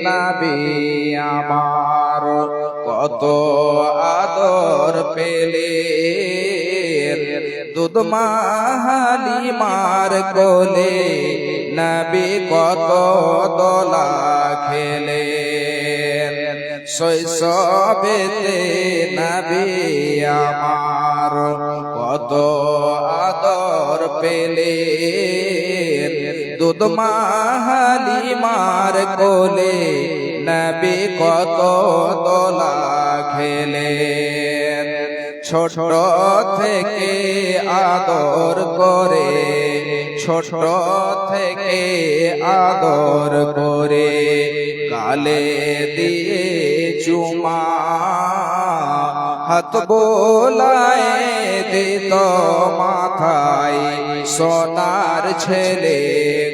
নবী আমার কত আদর পেলে দুধ মা হালিমার কোলে নবী কত দোলা খেলে শৈশবেতে নবী আমার কত আদর পেলে দুধ মা হালিমার কোলে নবী কত দোলা খেলে ছোট থেকে আদর করে ছোট থেকে আদর করে গালে দিয়ে চুমা হাত বোলায় দিত মাথায় সোনার ছেলে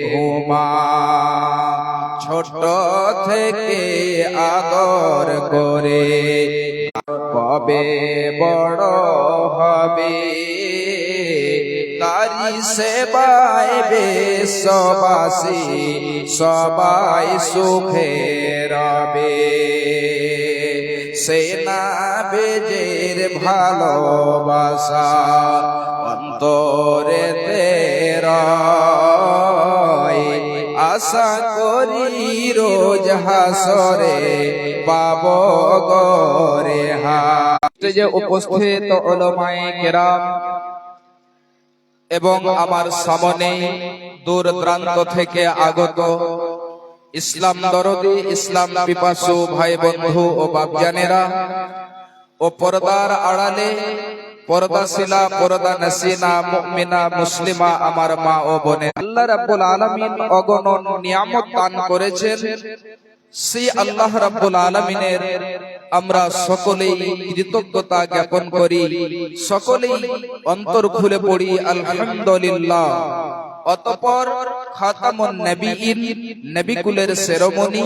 ঘুমা ছোট থেকে আদর করে কবে বড় হবে তারি সেবায় বিশ্ববাসী সবাই সুখে রবে সেনা বেজের ভালোবাসা অন্তরেতে রয় আশা করি রোজ হাসরে পাবো গরে যে উপস্থিত উলামায়ে কেরাম এবং আমার সামনে দূর দূরান্ত থেকে আগত ইসলাম দরদি ইসলাম পিপাসু ভাই বন্ধু ও বাপজানেরা ও পর্দার আড়ালে পর্দাশীলা পর্দা নসিনা মুমিনা মুসলিমা আমার মা ও বোনে আল্লাহ রাব্বুল আলামিন অগণন নিয়ামত দান করেছেন সেই আল্লাহ রাব্বুল আলামিনের আমরা সকলেই কৃতজ্ঞতা জ্ঞাপন করি সকলেই অন্তর খুলে পড়ি আলহামদুলিল্লাহ অতঃপর খাতামুন নবীয়িন নবিকুলের শিরোমণি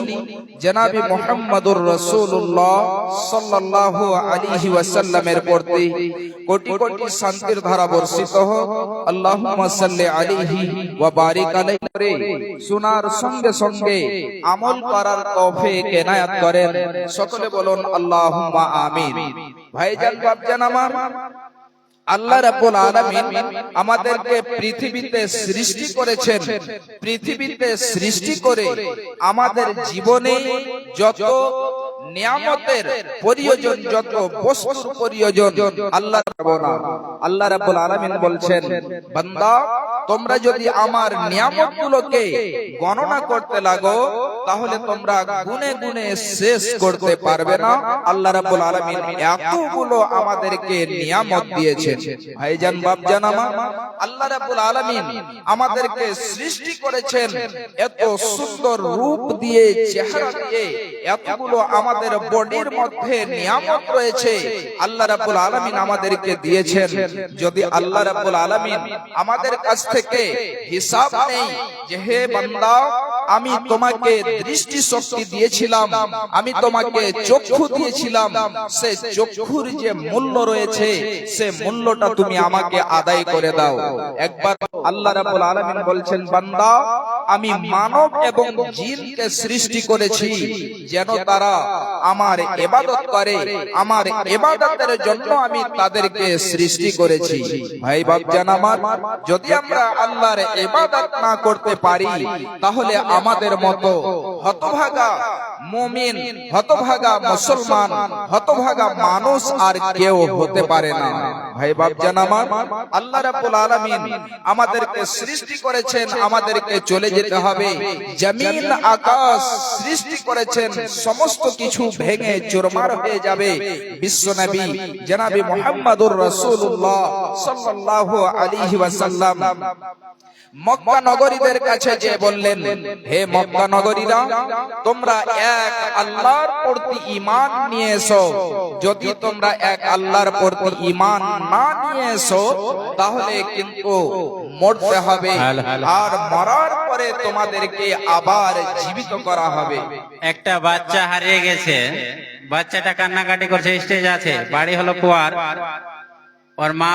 জনাবে মুহাম্মদুর রাসূলুল্লাহ সাল্লাল্লাহু আলাইহি ওয়াসাল্লামের প্রতি কোটি কোটি শান্তির ধারা বর্ষিত হোক আল্লাহুম্মা সাল্লি আলাইহি ওয়া বারিক আলাইহি শোনার সঙ্গে সঙ্গে আমল করার তৌফিক এনায়েত করেন সকলে বলুন আল্লাহুম্মা আমিন ভাইজান বাপজান আমার আল্লাহ রাব্বুল আলামিন আমাদেরকে পৃথিবীতে সৃষ্টি করেছেন পৃথিবীতে সৃষ্টি করে আমাদের জীবনে যত নিয়ামতের প্রয়োজন যত বস্তুর প্রয়োজন আল্লাহ রাব্বুল আলামিন বলছেন বান্দা তোমরা যদি আমার নিয়ামতগুলোকে গণনা করতে লাগো তাহলে তোমরা গুনে গুনে শেষ করতে পারবে না আল্লাহ রাব্বুল আলামিন এতগুলো আমাদেরকে নিয়ামত দিয়েছেন ভাইজান বাপজান আমার আল্লাহ রাব্বুল আলামিন আমাদেরকে সৃষ্টি করেছেন এত সুন্দর রূপ দিয়ে চেহারা দিয়ে এতগুলো আমাদের বডির মধ্যে নিয়ামত রয়েছে আল্লাহ রাব্বুল আলামিন আমাদেরকে দিয়েছেন যদি আল্লাহ রাব্বুল আলামিন আমাদের কাছ থেকে হিসাব নেই যে হে বান্দা আমি তোমাকে দৃষ্টি শক্তি দিয়েছিলাম আমি তোমাকে চক্ষু দিয়েছিলাম সে চক্ষুর যে মূল্য রয়েছে সে মূল্যটা তুমি আমাকে আদায় করে দাও একবার আল্লাহ রাব্বুল আলামিন বলছেন বান্দা আমি মানব এবং জিনকে সৃষ্টি করেছি যেন তারা আমার ইবাদত করে আমার ইবাদতের জন্য আমি তাদেরকে সৃষ্টি করেছি ভাই বাপজান আমার যদি আমরা আল্লাহর ইবাদত না করতে পারি তাহলে আমাদের মতো হতভাগা মুমিন হতভাগা মুসলমান হতভাগা মানুষ আর কেউ হতে পারে না ভাই বাপজান আমার আল্লাহ রাব্বুল আলামিন আমাদেরকে সৃষ্টি করেছেন আমাদেরকে চলে যেতে হবে জমিন আকাশ সৃষ্টি করেছেন সমস্ত কিছু ভেঙে চুরমার হয়ে যাবে বিশ্বনবী জনাবে মুহাম্মদুর রাসূলুল্লাহ সাল্লাল্লাহু আলাইহি ওয়াসাল্লাম মক্কা নগরীদের কাছে যে বললেন হে মক্কা নগরীরা তোমরা এক আল্লাহর প্রতি ঈমান নিয়ে এসো যদি তোমরা এক আল্লাহর প্রতি ঈমান না নিয়ে এসো তাহলে কিন্তু মরতে হবে আর মরার পরে তোমাদেরকে আবার জীবিত করা হবে একটা বাচ্চা হারিয়ে গেছে বাচ্চাটা কান্নাকাটি করছে স্টেজ আছে বাড়ি হলো কুয়ার ওর মা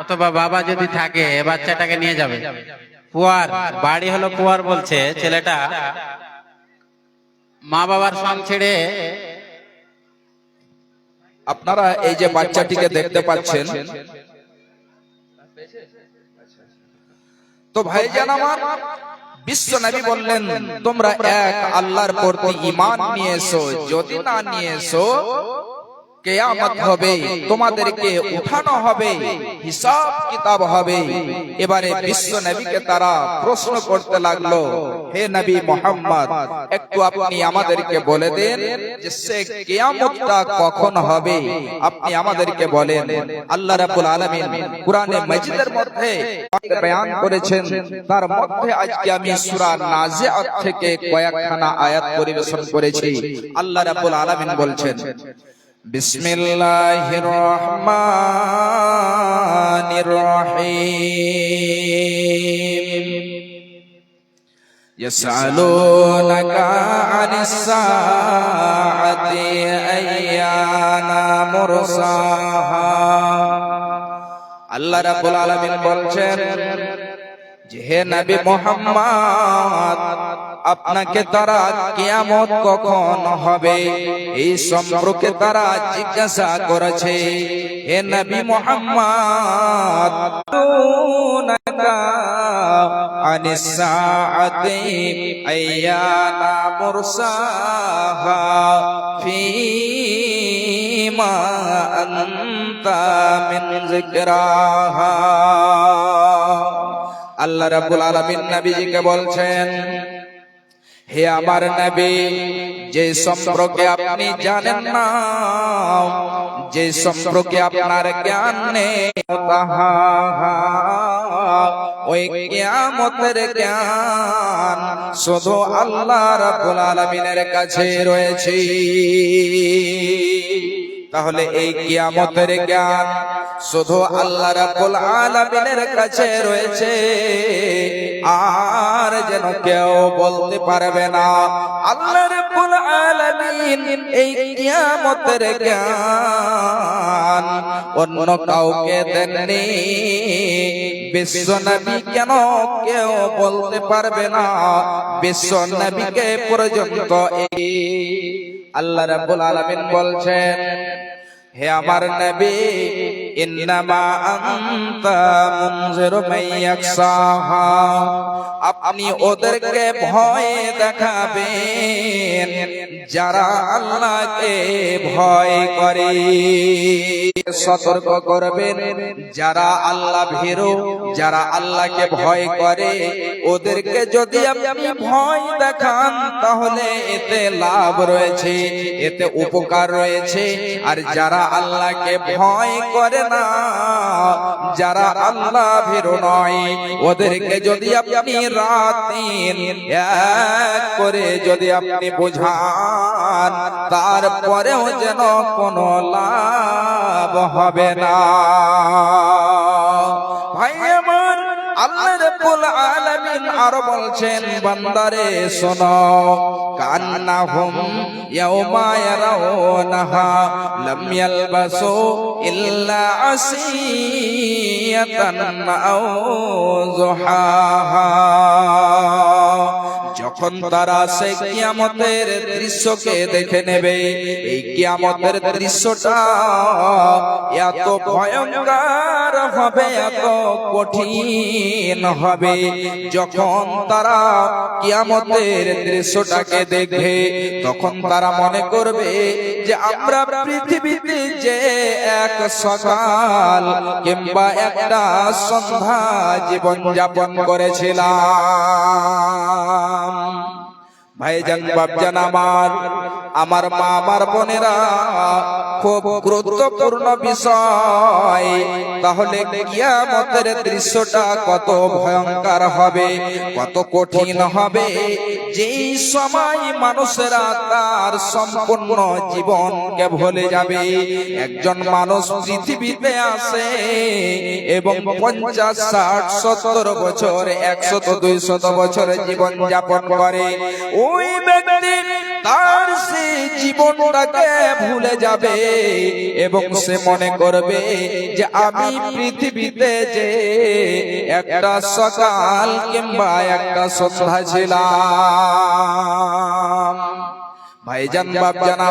অথবা বাবা যদি থাকে বাচ্চাটাকে নিয়ে যাবে পুয়ার বাড়ি হলো পুয়ার বলছে ছেলেটা মা বাবার সঙ্গ ছেড়ে আপনারা এই যে বাচ্চাটিকে দেখতে পাচ্ছেন, তো ভাইজান আমার, বিশ্ব নবী বললেন তোমরা এক আল্লাহর প্রতি ঈমান নিয়ে এসো, যদি না নিয়ে এসো কিয়ামত হবে, তোমাদেরকে উঠানো হবে, হিসাব কিতাব হবে। এবারে বিশ্ব নবীকে তারা প্রশ্ন করতে লাগলো, হে নবী মুহাম্মদ, একটু আপনি আমাদেরকে বলে দেন যে সে কিয়ামতটা কখন হবে, আপনি আমাদেরকে বলেন। আল্লাহ রাব্বুল আলামিন কুরআনে মাজিদের মধ্যে বয়ান করেছেন, তার মধ্যে আজকে আমি সূরা নাজিআত থেকে কয়েকখানা আয়াত পরিবেশন করেছি। আল্লাহ রাব্বুল আলামিন বলছেন, বিসমিল্লাহির রহমানির রহিম, ইয়াসআলুনাকা আনিস সাআতি আইয়ানা মুরসাহা। আল্লাহ রাব্বুল আলামিন বলছেন যে হে নবী মুহাম্মদ, আপনাকে তারা কিয়ামত কখন হবে এই সম্পর্কে তারা জিজ্ঞাসা করেছে। হে নবী মুহাম্মদ, আনিস সাআতি আইয়ানা মুরসাহা ফীমা আনতা মিন যিকরাহা। আল্লাহ রাব্বুল আলামিন নবীজিকে বলছেন, হে আমার নবী, যে সম্পর্কে আপনি জানেন না, যে সম্পর্কে আপনার জ্ঞান নেই, ওই কিয়ামতের জ্ঞান শুধু আল্লাহ রাব্বুল আলামিনের কাছে রয়েছে। তাহলে এই কিয়ামতের জ্ঞান শুধু আল্লাহ রাব্বুল আলামিনের কাছে রয়েছে, আর যেন কেউ বলতে পারবে না। আল্লাহ রাব্বুল আলামিন এই কিয়ামতের জ্ঞান অন্য কাউকে দেননি। বিশ্ব নবী কেন কেউ বলতে পারবে না, বিশ্ব নবীকে পর্যন্ত এই আল্লাহ রাব্বুল আলামিন বলছেন, হে আমার নবী, ইন্নামা আনতা মুনজিরু মান ইয়াখশাহা, আপনি ওদেরকে ভয় দেখাবেন যারা আল্লাহকে ভয় করে, সতর্ক করবেন যারা আল্লাহ ভীরু, যারা আল্লাহকে ভয় করে, ওদেরকে যদি আপনি ভয় দেখান তাহলে এতে লাভ রয়েছে, এতে উপকার রয়েছে। আর যারা আল্লাহকে ভয় করে না, যারা আল্লাহ ভীরু নয়, ওদেরকে যদি আপনি রাত দিন এক করে যদি আপনি বোঝান, তারপরেও যেন কোনো লাভ হবে না। ভাই আমার, আল্লাহ রাব্বুল আলামিন আরো বলছেন, বান্দারে শোনো, কান্নাহুম ইয়াওমা ইয়ারাউনাহা লাম ইয়ালবাসু ইল্লা আসিয়াতান আও যুহাহা। যখন তারা সেই কিয়ামতের দৃশ্যকে দেখে নেবে, এই কিয়ামতের দৃশ্যটা এত ভয়ঙ্কর হবে, এত কঠিন হবে, যখন তারা কিয়ামতের দৃশ্যটাকে দেখবে তখন তারা মনে করবে যে আমরা পৃথিবীতে যে এক সকাল কিংবা একটা সন্ধ্যা জীবন যাপন করেছিলাম। ভাইজান, বাপজান আমার, আমার মা, আমার বোনেরা, খুব গুরুত্বপূর্ণ বিষয়। তাহলে কিয়ামতের দৃশ্যটা কত ভয়ঙ্কর হবে, কত কঠিন হবে, যেই সময় মানুষেরা তার সম্পূর্ণ জীবনকে ভুলে যাবে। একজন মানুষ পৃথিবীতে আসে এবং 50, 60, 70 বছর, 100, 200 বছর জীবন যাপন করে। ওই ব্যক্তি তার সেই জীবনটাকে ভুলে যাবে এবং সে মনে করবে যে আমি পৃথিবীতে যে একটা সকাল কিংবা একটা সন্ধ্যা ছিলাম। ভাইজান বাপজান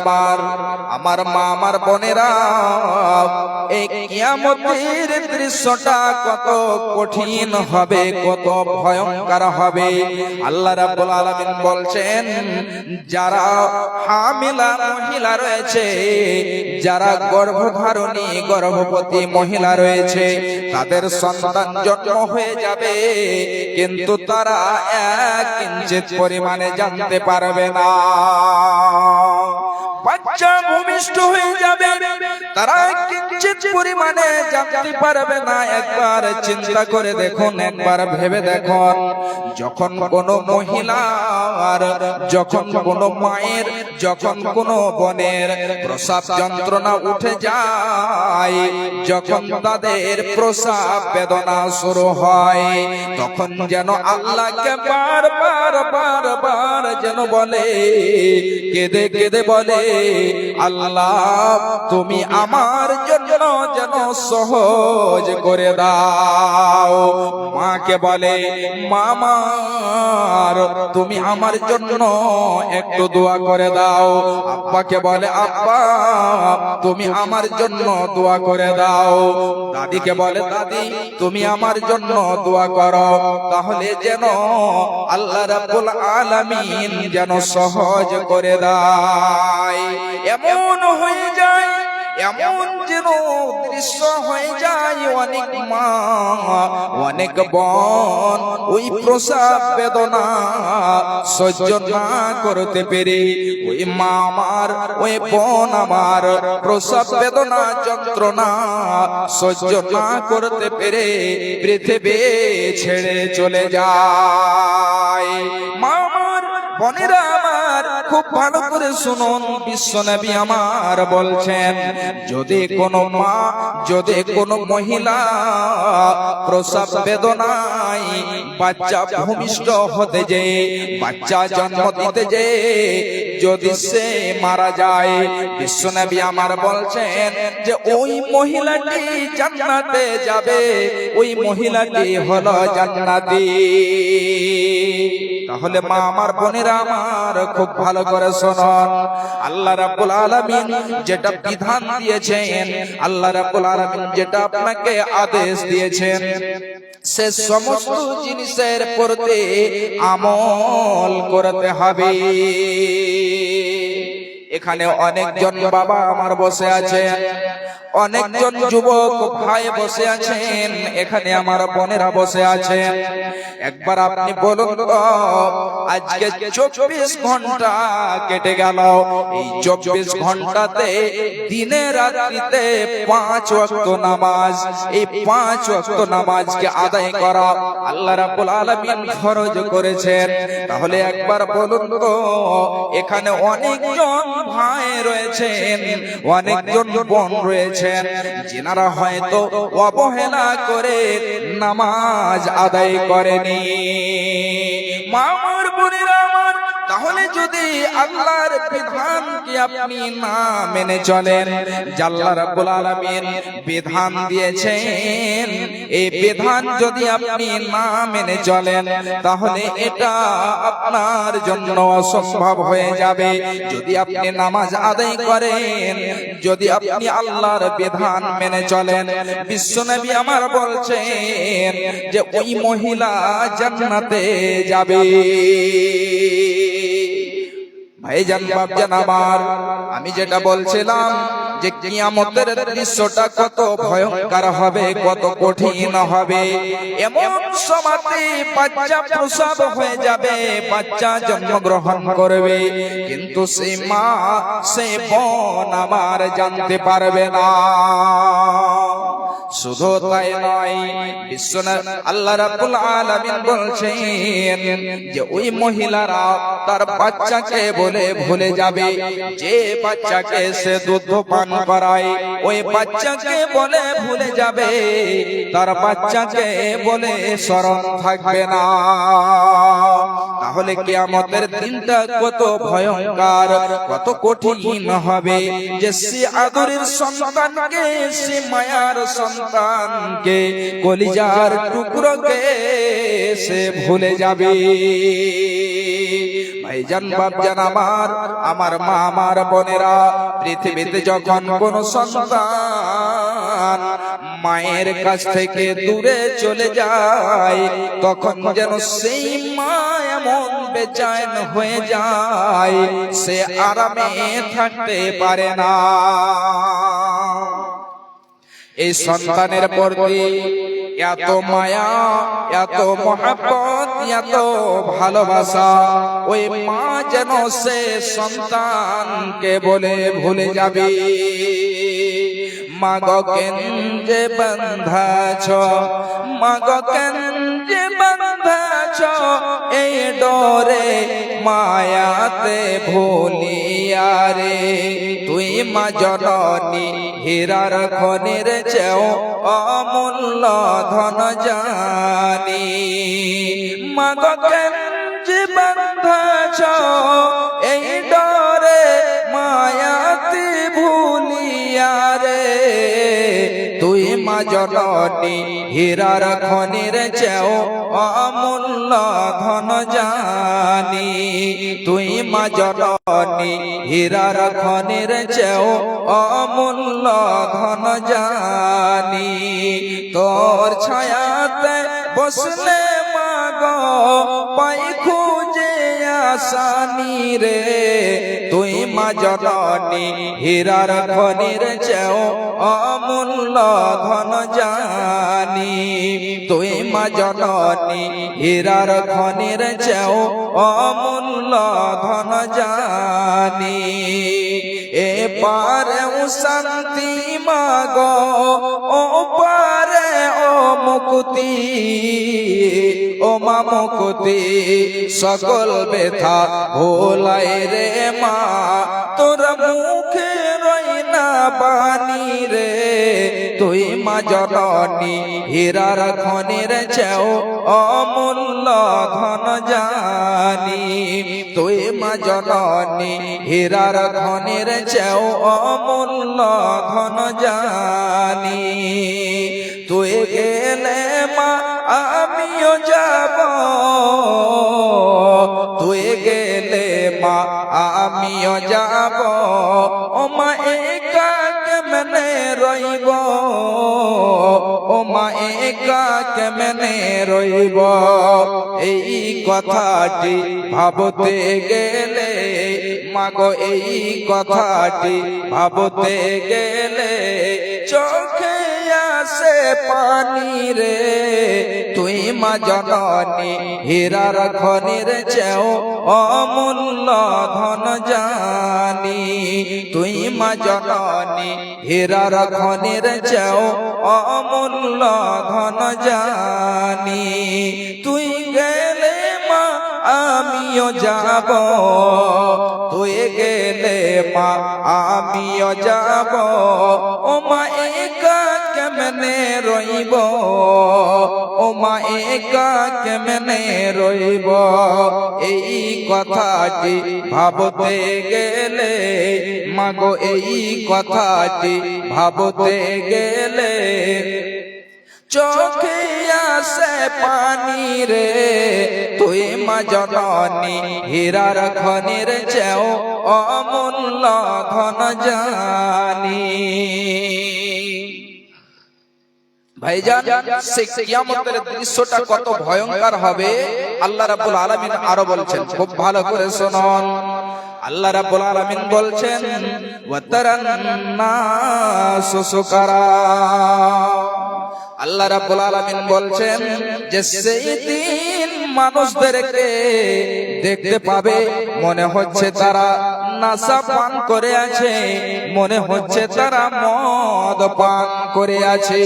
আমার মা আমার বোনেরা, এই কিয়ামতের দৃশ্যটা কত কঠিন হবে, কত ভয়ঙ্কর হবে। আল্লাহ রাব্বুল আলামিন বলছেন, যারা হামিলা মহিলা রয়েছে, যারা গর্ভধারণী গর্ভবতী মহিলা রয়েছে, তাদের সন্তান জন্ম হয়ে যাবে, কিন্তু তারা এক ইঞ্চিত পরিমাণে জানতে পারবে না। বাচ্চা ভূমিষ্ঠ হয়ে যাবে, তারা কিঞ্চিত পরিমাণে জানতে পারবে না। একবার চিন্তা করে দেখুন, একবার ভেবে দেখুন, যখন কোন মহিলার, যখন কোন মায়ের, যখন কোন বোনের প্রসব যন্ত্রণা উঠে যায়, যখন তাদের প্রসব বেদনা শুরু হয়, তখন যেন আল্লাহকে বারবার যেন বলে, কেঁদে কেঁদে বলে, আল্লাহ তুমি আমার জন্য যেন সহজ করে দাও। মাকে বলে, মামার তুমি আমার জন্য একটু দোয়া করে দাও। আব্বাকে বলে, আব্বা তুমি আমার জন্য দোয়া করে দাও। দাদিকে বলে, দাদি তুমি আমার জন্য দোয়া করো, তাহলে যেন আল্লাহ রাব্বুল আলামিন যেন সহজ করে দেয়। এমন হয়ে যায়, এমন যেন দৃশ্য হয়ে যায়, অনেক মা অনেক বোন ওই প্রসব বেদনা সহ্য না করতে পেরে, ওই মা আমার, ওই বোন আমার প্রসব বেদনা যন্ত্রণা সহ্য না করতে পেরে পৃথিবী ছেড়ে চলে যায়। মা আমার, বোনেরা আমার, খুব ভালো করে শুনুন, বিশ্বনবী আমার বলছেন, যদি কোনো মা, যদি কোনো মহিলা প্রসব বেদনায় বাচ্চা ভূমিষ্ঠ হতে যে, বাচ্চা জন্ম দিতে যে যদি সে মারা যায়, বিশ্বনবী আমার বলছেন যে ওই মহিলাটি জান্নাতে যাবে, ওই মহিলাটি হলো জান্নাতি। তাহলে মা আমার, বোনেরা আমার, খুব ভালো করে শুনুন, আল্লাহ রাব্বুল আলামিন যেটা বিধান দিয়েছেন, আল্লাহ রাব্বুল আলামিন যেটা আপনাকে আদেশ দিয়েছেন, সে সমস্ত জিনিসের প্রতি আমল করতে হবে। এখানে অনেকজন বাবা আমার বসে আছেন, অনেকজন যুবক ভাই বসে আছেন, এখানে আমার বোনেরা বসে আছেন। একবার আপনি বলুন তো, আজকে 24 ঘন্টা কেটে গেল, এই 24 ঘন্টাতে দিনে রাত্রিতে 5 ওয়াক্ত নামাজ, এই 5 ওয়াক্ত নামাজকে আদায় করা আল্লাহ রাব্বুল আলামিন ফরজ করেছেন। তাহলে একবার বলুন তো, এখানে অনেকজন ভাই রয়েছেন, অনেকজন বোন রয়েছেন, যিনারা হয়তো অবহেলা করে নামাজ আদায় করেনি। মা আমার, বোনেরা আমার, তাহলে যদি আল্লাহর বিধানকে আপনি না মেনে চলেন, আল্লাহ রাব্বুল আলামিন বিধান দিয়েছেন, এই বিধান যদি আপনি না মেনে চলেন, তাহলে এটা আপনার জন্য অসম্ভব হয়ে যাবে। যদি আপনি নামাজ আদায় করেন, যদি আপনি আল্লাহর বিধান মেনে চলেন, বিশ্বনবী আমার বলছেন যে ওই মহিলা জান্নাতে যাবে। ভাইজান বাপজান আমার, আমি যেটা বলছিলাম যে কিয়ামতের দৃশ্যটা কত ভয়ঙ্কর হবে, কত কঠিন হবে। এমন সময়তে বাচ্চা প্রসব হয়ে যাবে, বাচ্চা জন্মগ্রহণ করবে, কিন্তু সেই মা, সেই বোন আমার জানতে পারবে না। শুধু তাই নয়, বিশ্বনবী আল্লাহ রাব্বুল আলামিন বলছেন যে ওই মহিলারা তার বাচ্চাকে বলে ভুলে যাবে, যে বাচ্চাকে সে দুধ পান করায়, ওই বাচ্চাকে বলে ভুলে যাবে, তার বাচ্চাকে বলে স্মরণ থাকবে না। তাহলে কিয়ামতের দিনটা কত ভয়ঙ্কর, কত কঠিন হবে, যে সে আদরের সন্তানকে, সে মায়ার সন্তানকে, কলিজার টুকরোকে সে ভুলে যাবে। ভাইজান বাপজান আমার মা আমার বোনেরা, পৃথিবীতে যখন কোন সন্তান মায়ের কাছ থেকে দূরে চলে যায়, তখন যেন সেই মা এমন বেচैन হয়ে যায়, সে আরামে থাকতে পারে না। এই সন্তানের প্রতি এত মায়া, এত মহব্বত, এত ভালোবাসা, ওই মা যেন সে সন্তানকে বলে ভুলে যাবে, মাগো কেন যে বাঁধাছ, মাগো কেন যে বাঁধাছ এই ডোরে মায়াতে ভুলিয়া রে, তুই মা জননী হীরার খনির চেয়েও অমূল্য ধন জানি, মাগো কেন যে বাঁধাছ এই ডোরে মায়াতে ভুলিয়া রে, তুই মা জননী হীরার খনির চেয়েও অমূল্য ধন জানি, তুই মা জননী হীরার খনির চেয়েও অমূল্য ধন জানি, তোর ছায়াতে বসলে মাগো পাই খুঁজে আসানি রে, তুই মা জননী হীরার খনির চেয়েও অমূল্য ধন জানি, তুই মা জননী হীরার খনির চেয়েও অমূল্য ধন জানি, এ পারে শান্তি মাগো, ও পারে ও মুক্তি, ও মা মুক্তি, সকল ব্যথা ভোলাই রে মা, তোর মুখে রই না বাণী রে, তুই মা জননী হীরার খনির চেয়েও অমূল্য ধন জানি, তুই মা জননী হীরার খনির চেয়েও অমূল্য ধন জানি, তুই গেলে মা আমিও যাব, তুই গেলে মা আমিও যাব, ও মা একা কেমনে রইব, ও মা একা কেমনে রইব, এই কথাটি ভাবতে গেলে মাগো, এই কথাটি ভাবতে গেলে চোখে আসে পানি রে, তুই মা জননী হীরার খনির চেয়েও অমূল্য ধন জানি, তুই মা জননী হীরার খনির চেয়েও অমূল্য ধন জানি, তুই গেলে মা আমিও যাব, তুই গেলে মা আমিও যাব, ও মা একা কেমনে রইব, ও মা একা কেমনে রইব, এই কথাটি ভাবতে গেলে মাগো, এই কথাটি ভাবতে গেলে চোখে আসে পানি রে, তুই মা জননী হীরার খনির চেয়েও অমূল্য ধন জানি। ভাইজান, সেই কিয়ামতের দৃশ্যটা কত ভয়ঙ্কর হবে আল্লাহ রাব্বুল আলামিন আরো বলছেন, খুব ভালো করে শুনুন। আল্লাহ রাব্বুল আলামিন বলছেন, ওয়াতারান নাসু সুকারা, আল্লাহ রাব্বুল আলামিন বলছেন যে সেই দিন মানুষদেরকে দেখতে পাবে, মনে হচ্ছে তারা নাশা পান করে আছে, মনে হচ্ছে তারা মদ পান করে আছে।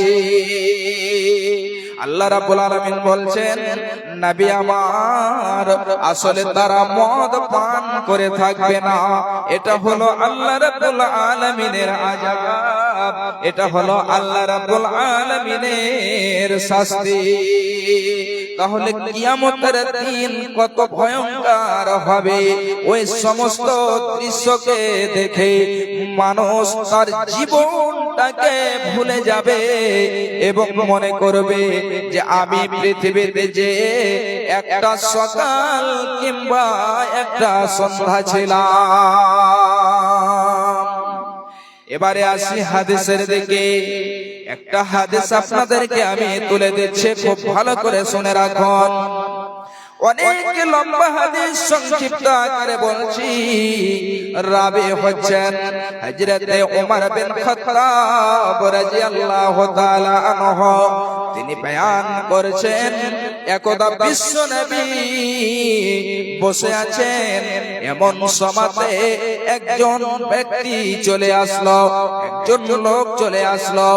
আল্লাহ রাব্বুল আলামিন বলছেন, নবী আমার, আসলে তারা মদ পান করে থাকবে না, এটা হলো আল্লাহ রাব্বুল আলামিনের আযাব, এটা হলো আল্লাহ রাব্বুল আলামিনের শাস্তি। তাহলে কিয়ামতের দিন কত ভয়ঙ্কর হবে, ওই সমস্ত দৃশ্যকে দেখে মানুষ তার জীবনটাকে ভুলে যাবে এবং মনে করবে যে আমি পৃথিবীতে যে একটা সকাল কিংবা একটা সন্ধ্যা ছিলাম। এবারে আসি হাদিসের দিকে। একটা হাদিস আপনাদেরকে আমি তুলে দিচ্ছি, খুব ভালো করে শুনে রাখুন। অনেক লম্বা হাদিস, সংক্ষিপ্ত আকারে বলছি। রাবি হচ্ছেন হযরতে ওমর বিন খাত্তাব রাদিয়াল্লাহু তাআলা আনহু। তিনি বয়ান করেছেন, একদা বিশ্ব নবী বসে আছেন, এমন সময়তে একজন ব্যক্তি চলে আসলো, একজন লোক চলে আসলো,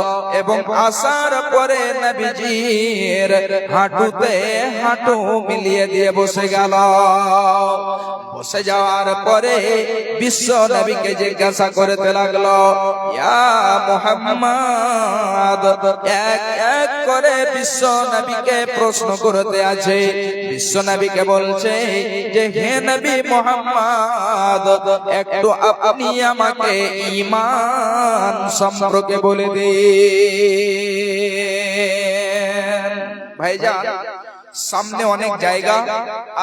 এবং আসার পরে নবীজির হাঁটুতে হাঁটু মিলিয়ে দিয়ে বসে গেল। বসে যাওয়ার পরে বিশ্ব নবীকে জিজ্ঞাসা করতে লাগলো, ইয়া মুহাম্মদ। এক এক করে বিশ্ব নবীকে প্রশ্ন করতে আছে। বিশ্ব নবীকে বলছে যে, হে নবী মুহাম্মদ, একটু আপনি আমাকে ঈমান সম্পর্কে বলে দিন। ভাইজান, সামনে অনেক জায়গা,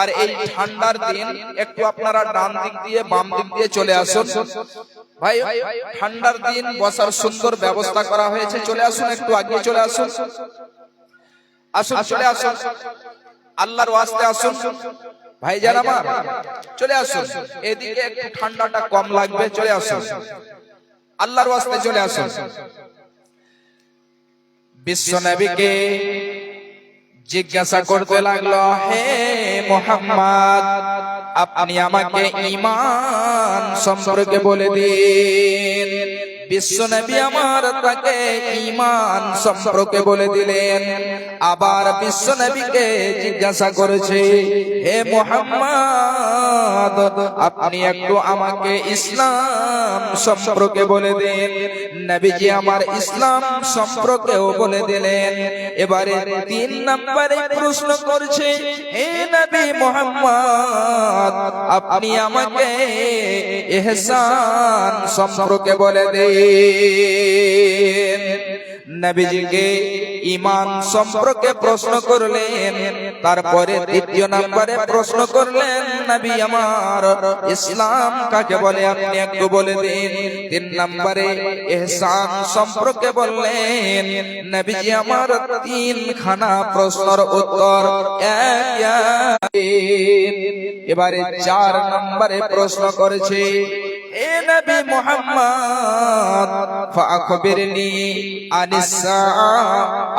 আর এই ঠান্ডার দিন একটু আপনারা ডান দিক দিয়ে বাম দিক দিয়ে চলে আসুন। ভাই, ঠান্ডার দিন বসার সুন্দর ব্যবস্থা করা হয়েছে, চলে আসুন, একটু আগে চলে আসুন, আসুন, চলে আসুন, আল্লাহর ওয়াস্তে আসুন। ভাইজান আমার, চলে আসুন, এদিকে একটু ঠান্ডাটা কম লাগবে, চলে আসুন, আল্লাহর ওয়াস্তে চলে আসুন। বিশ্ব নবীকে জিজ্ঞাসা করতে লাগলো, হে মুহাম্মদ, আপনি আমাকে ঈমান সম্পর্কে বলে দিন। বিশ্ব নবী আমার তাকে ঈমান সম্পর্কে বলে দিলেন। আবার বিশ্ব নবীকে জিজ্ঞাসা করেছে, হে মুহাম্মদ, আপনি একটু আমাকে ইসলাম সম্পর্কে বলে দিন। নবীজি আমার ইসলাম সম্পর্কেও বলে দিলেন। এবারে 3 নম্বরে প্রশ্ন করছে, হে নবী মুহাম্মদ, আপনি আমাকে ইহসান সম্পর্কে বলে দিন। নবীজিকে ঈমান সম্পর্কে প্রশ্ন করলেন। তারপরে 3 নম্বরে প্রশ্ন করলেন, নবী আমার ইসলাম কাকে বলে আপনি একটু বলে দিন। 3 নম্বরে ইহসান সম্পর্কে বললেন। নবীজি আমার 3 খানা প্রশ্নের উত্তর এক। এবারে 4 নম্বরে প্রশ্ন করেছে, হে নবী মুহাম্মদ, ফাখবিরনি আনিস সাআ,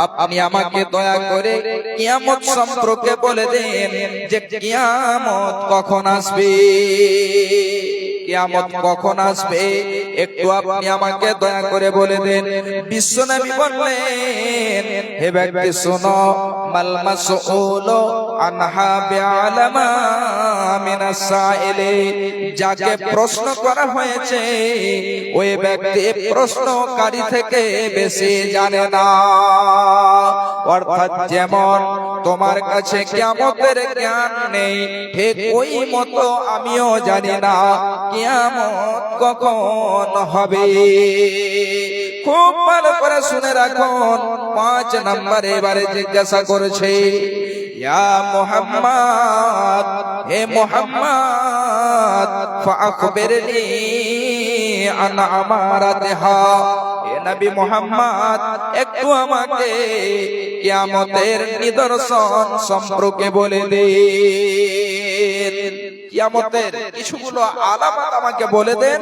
আপনি আমাকে দয়া করে কিয়ামত সম্পর্কে বলে দেন, যে কিয়ামত কখন আসবে, কিয়ামত কখন আসবে, একটু আপনি আমাকে দয়া করে বলে দেন। বিশ্ব নবী বললেন, হে ব্যক্তি শোনো, মাল মাসউলু আনহা বিআলামা মিনাস সাইলি, যাকে প্রশ্ন করা হয়েছে ওই ব্যক্তি প্রশ্নকারী থেকে বেশি জানে না। অর্থাৎ যেমন তোমার কাছে কিয়ামতের জ্ঞান নেই, ঠিক ওই মতো আমিও জানি না কিয়ামত কখন হবে। খুব ভালো করে শুনে রাখুন। 5 নম্বরে এবারে জিজ্ঞাসা করেছে, ইয়া মুহাম্মদ, হে মুহাম্মদ, ফাখবিরনি আন আমারাতিহা, হে নবী মুহাম্মদ, একটু আমাকে কিয়ামতের নিদর্শন সম্পর্কে বলে দিন। কিয়ামতের কিছুগুলো আলামত আমাকে বলে দেন,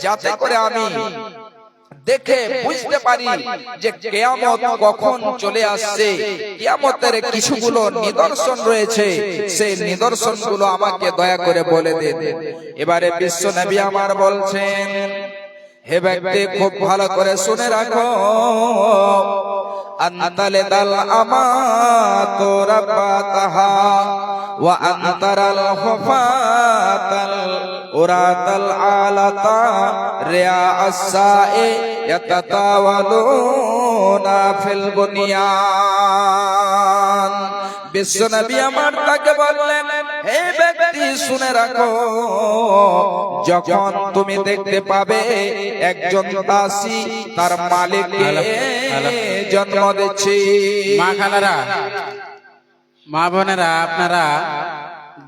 যাতে করে আমি দেখে বুঝতে পারি যে কিয়ামত কখন চলে আসছে। কিয়ামতের কিছুগুলো নিদর্শন রয়েছে, সেই নিদর্শনগুলো আমাকে দয়া করে বলে দিন। এবারে বিশ্ব নবী আমার বলছেন, হে ব্যক্তি খুব ভালো করে শুনে রাখো, আনতালিদাল আমাতু রাব্বাতাহা ওয়া আনতারাল হুফাতাল উরাতাল আলাতা রিয়া আস-সাই ইয়াতাতাওয়ালুনা ফিল বুনিয়ান। বিশ্ব নবী আমার তাকে বললেন, হে ব্যক্তি শুনে রাখো, যখন তুমি দেখতে পাবে একজন দাসী তার মালিককে জন্ম দিচ্ছে। মা খালারা, মা বোনেরা, আপনারা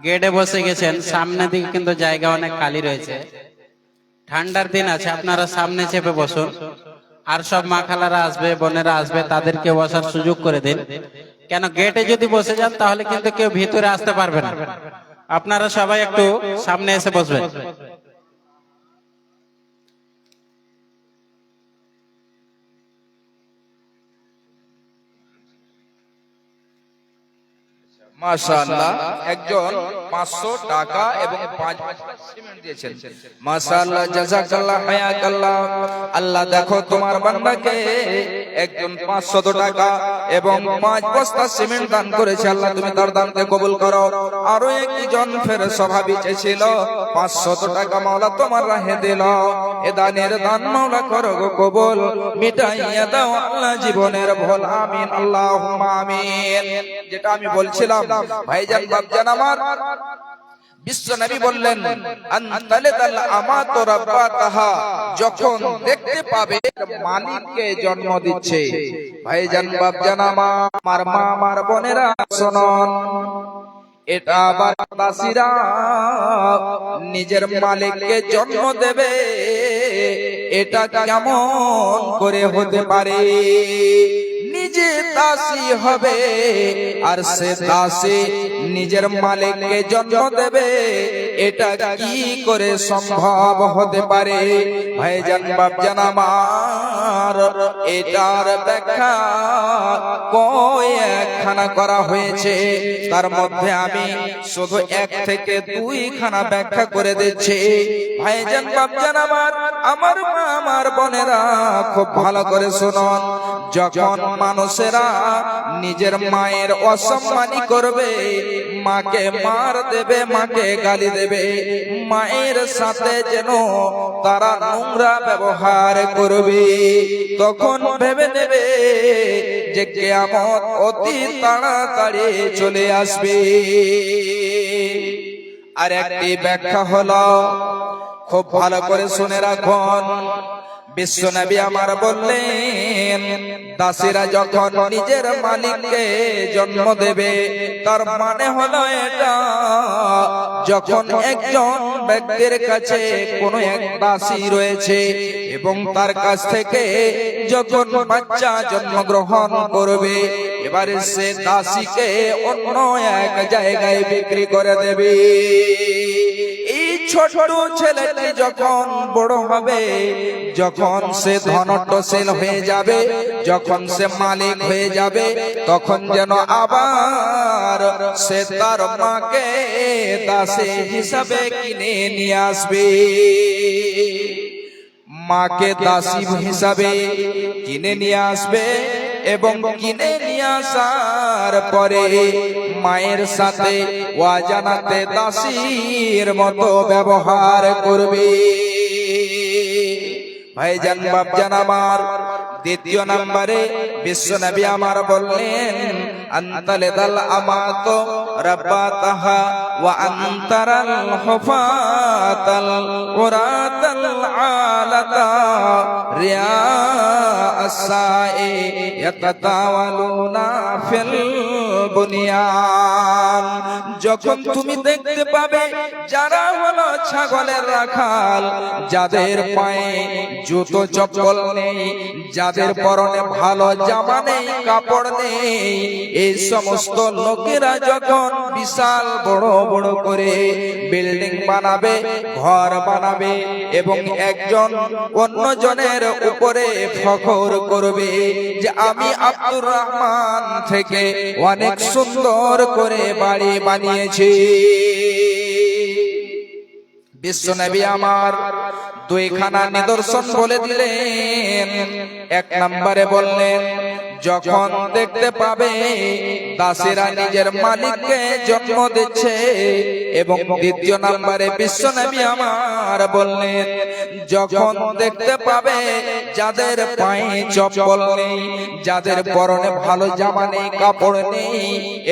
গেটে বসে গেছেন, সামনের দিকে কিন্তু জায়গা অনেক খালি রয়েছে। ঠান্ডার দিন আছে, আপনারা সামনে চেপে বসুন। আর সব মা খালারা আসবে, বোনেরা আসবে, তাদেরকে বসার সুযোগ করে দিন। কেন গেটে যদি বসে যান তাহলে কিন্তু কেউ ভিতরে আসতে পারবে না। আপনারা সবাই একটু সামনে এসে বসবেন। মাশাআল্লাহ, একজন 500 টাকা এবং 5 বস্তা সিমেন্ট দিয়েছেন। মাশাআল্লাহ, জাযাকাল্লাহ, হায়াকাল্লাহ। আল্লাহ দেখো তোমার বান্দাকে একজন 500 টাকা এবং 5 বস্তা সিমেন্ট দান করেছে। আল্লাহ তুমি তার দানকে কবুল করো। আরো একজন ফের স্বভাবী ছিল 500 টাকা, মাওলা তোমার রাহে দিল। এ দানের দান মাওলা করো গো কবুল, মিটাইয়া দাও আল্লাহ জীবনের ভুল। আমিন, আল্লাহুম্মা আমিন। যেটা আমি বলছিলাম ভাইজান বাপজান আমার, বিশ্ব নবী বললেন আনতালিদাল আমাতু রাব্বাতাহা, যখন দেখতে পাবে মালিককে জন্ম দিচ্ছে। ভাইজান বাপজান আমার মা আমার বোনেরা শুনুন, এটা আবার দাসীরা নিজের মালিককে জন্ম দেবে, এটা কেমন করে হতে পারে? নিজে দাসী হবে আর সে দাসী নিজের মালিককে জন্ম দেবে, এটা কি করে সম্ভব হতে পারে? ভাইজান বাপজান আমার, এটার ব্যাখ্যা কয়েকখানা করা হয়েছে, তার মধ্যে আমি শুধু 1 থেকে 2 খানা ব্যাখ্যা করে দিচ্ছি। ভাইজান বাপজান আমার মা আমার বোনেরা খুব ভালো করে শুনুন। যখন মানুষেরা নিজের মায়ের অসম্মানী করবে, মাকে মার দেবে, মাকে গালি দেবে, মায়ের সাথে যেন তারা নোংরা ব্যবহার করবে, তখন ভেবে নেবে যে কিয়ামত অতি তাড়াতাড়ি চলে আসবে। আর একটি ব্যাখ্যা হলো, খুব ভালো করে শুনে রাখুন, বিশ্ব নবী আমার বললেন দাসীরা যখন নিজের মালিককে জন্ম দেবে, তার মানে হলো এটা, যখন একজন ব্যক্তির কাছে কোনো এক দাসী রয়েছে এবং তার কাছ থেকে যখন বাচ্চা জন্মগ্রহণ করবে, এবারে সে দাসীকে অন্য এক জায়গায় বিক্রি করে দেবে। ছোট ছেলেটি যখন বড় হবে, যখন সে ধনট্টশীল হয়ে যাবে, যখন সে মালিক হয়ে যাবে, তখন যেন আবার সে তার মাকে দাসী হিসাবে কিনে নিয়ে আসবে। মাকে দাসী হিসাবে কিনে নিয়ে আসবে এবং কিনে নিয়ে আসার পরে মায়ের সাথে ওয়াজানাতে দাসীর মতো ব্যবহার করবে। ভাইজান বাপজান আমার, দ্বিতীয় নম্বরে বিশ্ব নবী আমার বললেন আনতালিদাল আমাতু রাব্বাতাহা ওয়া আনতারাল হুফাতাল উরাতাল আলাতা রিয়া আসাই ইয়াতাতাওয়ালুনা ফিল বুনিয়ান। যখন তুমি দেখতে পাবে যারা হলো ছাগলের রাখাল, যাদের পায়ে জুতো চপ্পল নেই, যাদের পরনে ভালো জামা নেই, কাপড় নেই, এই সমস্ত লোকেরা যখন বিশাল বড় বড় করে বিল্ডিং বানাবে, ঘর বানাবে এবং একজন অন্যজনের উপরে ফখর করবে যে আমি আব্দুর রহমান থেকে অনেক সুন্দর করে বাড়ি বানিয়েছি। বিশ্ব নবী আমার 2 খানা নিদর্শন বলে দিলেন। 1 নম্বরে বললেন যখন দেখতে পাবে দাসীরা নিজের মালিককে জন্ম দিচ্ছে, এবং দ্বিতীয় নম্বরে বিশ্ব নবী আমার বললেন যখন দেখতে পাবে যাদের পায়ে চপ্পল নেই, যাদের পরনে ভালো জামা নেই, কাপড় নেই,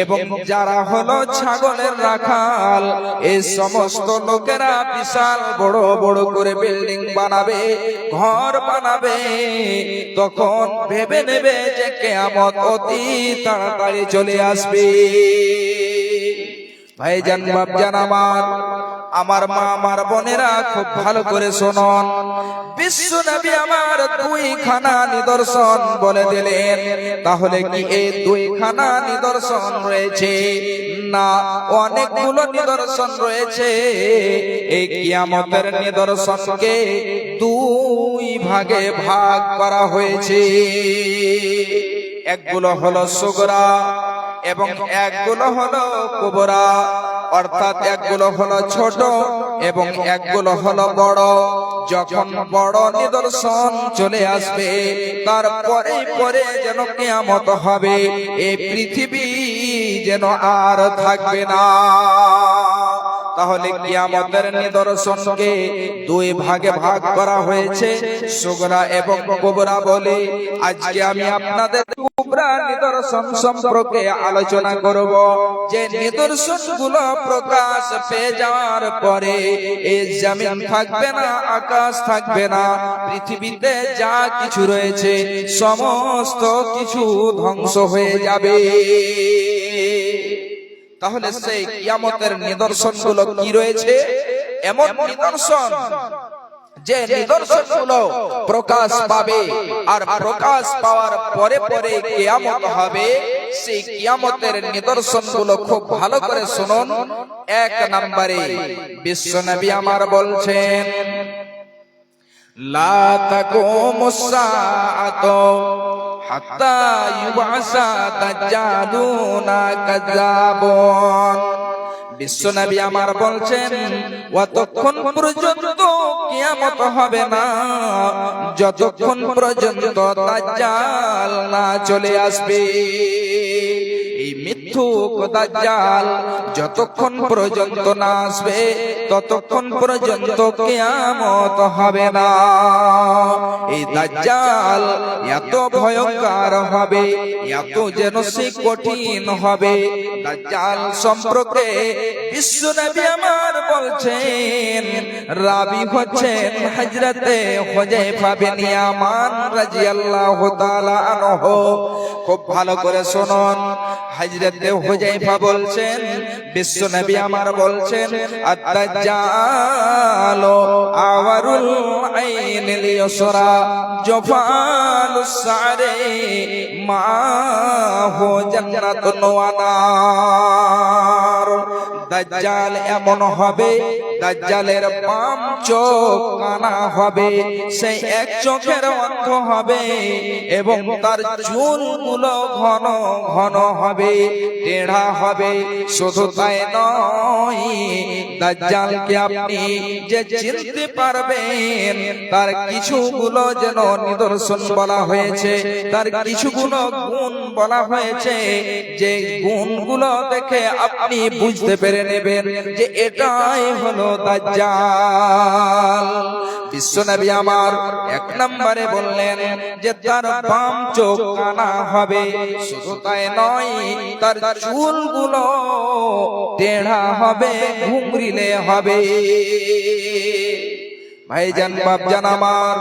এবং যারা হলো ছাগলের রাখাল, এই সমস্ত লোকেরা বিশাল বড় বড় করে বিল্ডিং বানাবে, ঘর বানাবে, তখন ভেবে নেবে যে কিয়ামত অতি তাড়াতাড়ি চলে আসবে। ভাইজান বাপজান আমার মা আমার বোনেরা খুব ভালো করে শুনুন। বিশ্ব নবী আমার দুইখানা নিদর্শন বলে দিলেন। তাহলে কি এই দুইখানা নিদর্শন রয়েছে? না, অনেকগুলো নিদর্শন রয়েছে। এই কিয়ামতের নিদর্শনকে দুই ভাগে ভাগ করা হয়েছে। একগুলো হলো সুগরা এবং একগুলো হলো কুবরা, অর্থাৎ একগুলো হলো ছোট এবং একগুলো হলো বড়। যখন বড় নিদর্শন চলে আসবে তারপরে পরে যেন কিয়ামত হবে, এই পৃথিবী যেন আর থাকবে না। তাহলে কিয়ামতের নিদর্শনকে দুই ভাগে ভাগ করা হয়েছে, সুগরা এবং কুবরা বলে। আজকে আমি আপনাদের কুবরা নিদর্শন সম্পর্কে আলোচনা করব, যে নিদর্শনগুলো প্রকাশ পেয়ে যাওয়ার পরে এই জমিন থাকবে না, আকাশ থাকবে না, পৃথিবীতে যা কিছু রয়েছে সমস্ত কিছু ধ্বংস হয়ে যাবে। তাহলে সেই কিয়ামতের নিদর্শনগুলো কি রয়েছে? এমন নিদর্শন যে নিদর্শনগুলো প্রকাশ পাবে, আর প্রকাশ পাওয়ার পরে পরে কিয়ামত হবে। সেই কিয়ামতের নিদর্শনগুলো খুব ভালো করে শুনুন। এক নম্বরে বিশ্বনবী আমার বলছেন, লা তাকুমুস সাআতু হাত্তা ইউবাসা দাজ্জালুনা কাযাবুন। বিশ্বনবী আমার বলছেন, অতক্ষণ পর্যন্ত কিয়ামত হবে না যতক্ষণ পর্যন্ত দাজ্জাল না চলে আসবে। এই মিথ্যুক দাজ্জাল যতক্ষণ পর্যন্ত না আসবে ততক্ষণ পর্যন্ত কিয়ামত হবে না। এই দাজ্জাল এত ভয়ঙ্কর হবে, এত যেন সে কঠিন হবে। দাজ্জাল সম্পর্কে বিশ্বনবী আমার বলছেন, রাবী হচ্ছেন হযরতে হুযায়ফা বিন ইয়ামান রাদিয়াল্লাহু তাআলা আনহু। খুব ভালো করে শুনুন। হযরতে হুযায়ফা বলছেন, বিশ্বনবী আমার বলছেন, আদ-দাজ্জালু আওয়ারুল আইনিল ইউসরা জফালুস সারি মাহু জান্নাতুন ওয়া নার। দাজ্জাল এমন হবে, দাজ্জালের বাম চোখ কানা হবে, সেই এক চোখের অন্ধ হবে, এবং তার চুলগুলো ঘন ঘন হবে, টেढ़া হবে। শুধু তাই নয়, দাজ্জালকে আপনি যে চিনতে পারবেন তার কিছুগুলো যেন নিদর্শন বলা হয়েছে, তার কিছুগুলো গুণ বলা হয়েছে, যে গুণগুলো দেখে আপনি বুঝতে পেরে নেবেন যে এটাই হলো দাজ্জাল। বিশ্বনবী আমার এক নম্বরে বললেন যে তার বাম চোখ কানা হবে। শুধু তাই নয়, তার চুলগুলো টেढ़া হবে, ঘুংরিলে হবে। ভাইজান বাপজান আমার,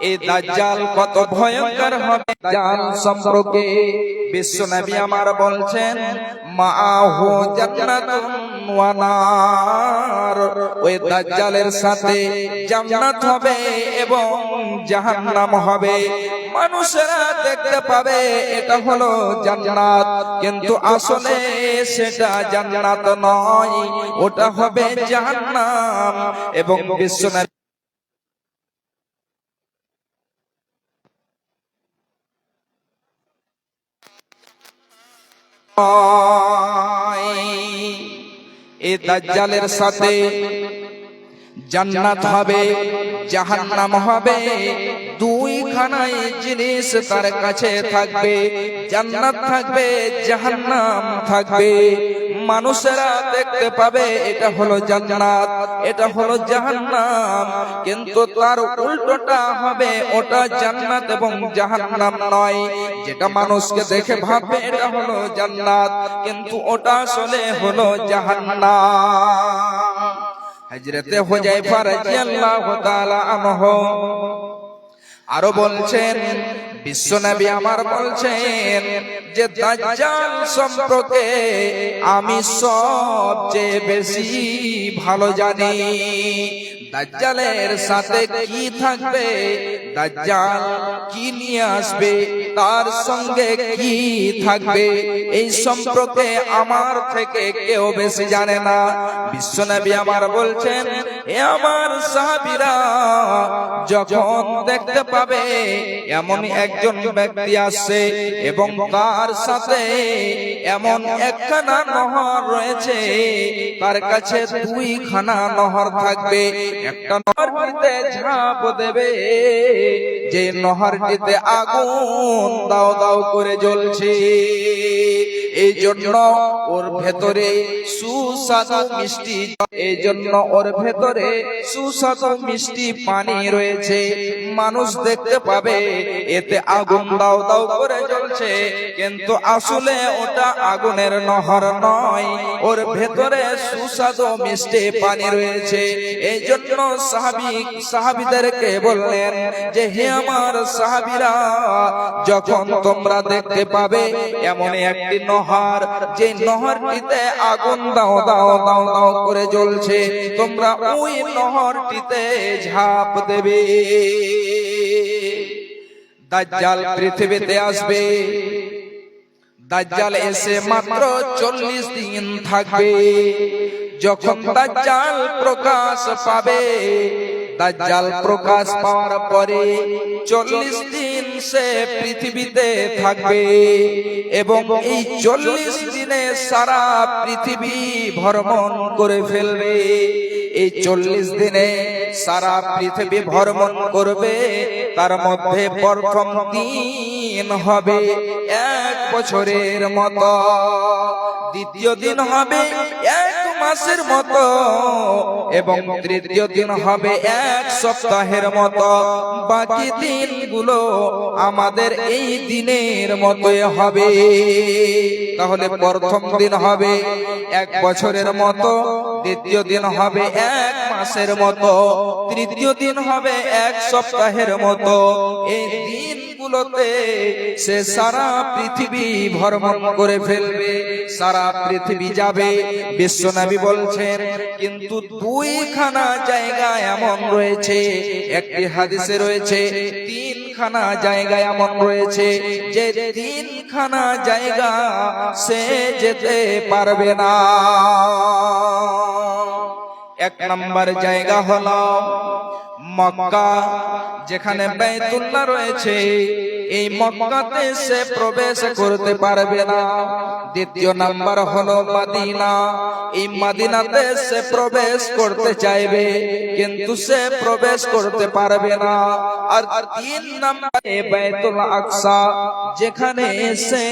এই দাজ্জাল কত ভয়ঙ্কর হবে দাজ্জাল সম্পর্কে বিশ্বনবী আমার বলছেন, মাহু জান্নাতুন ওয়া নার। ওই দাজ্জালের সাথে জান্নাত হবে এবং জাহান্নাম হবে। মানুষেরা দেখতে পাবে এটা হলো জান্নাত, কিন্তু আসলে সেটা জান্নাত নয়, ওটা হবে জাহান্নাম। এবং বিশ্বনবী এই দাজ্জালের সাথে জান্নাত হবে, জাহান্নাম হবে। দুইখানাই জিনিস তার কাছে থাকবে, জান্নাত থাকবে, জাহান্নাম থাকবে। মানুষেরা দেখতে পাবে এটা হলো জান্নাত, এটা হলো জাহান্নাম, কিন্তু তার উল্টোটা হবে, ওটা জান্নাত এবং জাহান্নাম নয়। যেটা মানুষকে দেখে ভাববে এটা হলো জান্নাত, কিন্তু ওটা আসলে হলো জাহান্নাম। হযরতে হুযায়ফা রাদিয়াল্লাহু তাআলা আনহু আরো বলছেন, বিশ্বনবী আমার বলছেন যে দাজ্জাল সম্পর্কে আমি সবচেয়ে বেশি ভালো জানি। দাজ্জালের সাথে কি থাকবে, দাজ্জাল কি নিয়ে আসবে, তার সঙ্গে কি থাকবে, এই সম্পর্কে আমার থেকে কেউ বেশি জানে না। বিশ্বনবী আমার বলছেন, এ আমার সাহাবীরা যখন দেখতে পাবে এমন একজন ব্যক্তি আসছে এবং তার সাথে এমন একখানা নহর রয়েছে, তার কাছে দুইখানা নহর থাকবে, একটা নহরটিতে ঝাঁপ দেবে, যে নহরটিতে আগুন দাও দাও করে জ্বলছে, এই জন্য ওর ভেতরে সুস্বাদু মিষ্টি, এই জন্য ওর ভেতরে সুস্বাদু মিষ্টি পানি রয়েছে। মানুষ দেখতে পাবে এতে আগুন দাও দাও করে জ্বলছে, কিন্তু আসলে ওটা আগুনের নহর নয়, ওর ভেতরে সুস্বাদু মিষ্টি পানি রয়েছে। এই জন্য সাহাবীদেরকে বললেন যে, হে আমার সাহাবীরা, যখন তোমরা দেখতে পাবে এমন একটি নহর, যে নহরটিতে আগুন দাও দাও দাও দাও করে জ্বলছে, তোমরা ওই নহরটিতে ঝাঁপ দেবে। দাজ্জাল পৃথিবীতে আসবে, দাজ্জাল এসে মাত্র 40 দিন থাকবে। যখন দাজ্জাল প্রকাশ পাবে, দাজ্জাল প্রকাশ পাওয়ার পরে 40 দিন সে পৃথিবীতে থাকবে এবং এই 40 দিনে সারা পৃথিবী ভ্রমণ করে ফেলবে। এই 40 দিনে সারা পৃথিবী ভ্রমণ করবে, তার মধ্যে প্রথম দিন হবে 1 বছরের মতো, দ্বিতীয় দিন হবে 1 মাসের মতো এবং তৃতীয় দিন হবে 1 সপ্তাহের মতো। বাকি দিনগুলো আমাদের এই দিনের মতোই হবে। তাহলে প্রথম দিন হবে 1 বছরের মতো, দ্বিতীয় দিন হবে 1 মাসের মতো, তৃতীয় দিন হবে 1 সপ্তাহের মতো। এই দিনগুলোতে সে সারা পৃথিবী ভ্রমণ করে ফেলবে, সারা পৃথিবী যাবে। বিশ্বনবী বলছেন, কিন্তু 2খানা জায়গা এমন রয়েছে, একটি হাদিসে রয়েছে 3খানা জায়গা এমন রয়েছে, যে 3খানা জায়গা সে যেতে পারবে না। 1 নম্বর জায়গা হলো মক্কা, যেখানে বাইতুল্লাহ রয়েছে, এই মক্কাতে সে প্রবেশ করতে পারবে না। দ্বিতীয় নাম্বার হলো মদিনা, এই মদিনাতে সে প্রবেশ করতে চাইবে কিন্তু সে প্রবেশ করতে পারবে না। আর 3 নম্বরে বাইতুল আকসা, যেখানে সে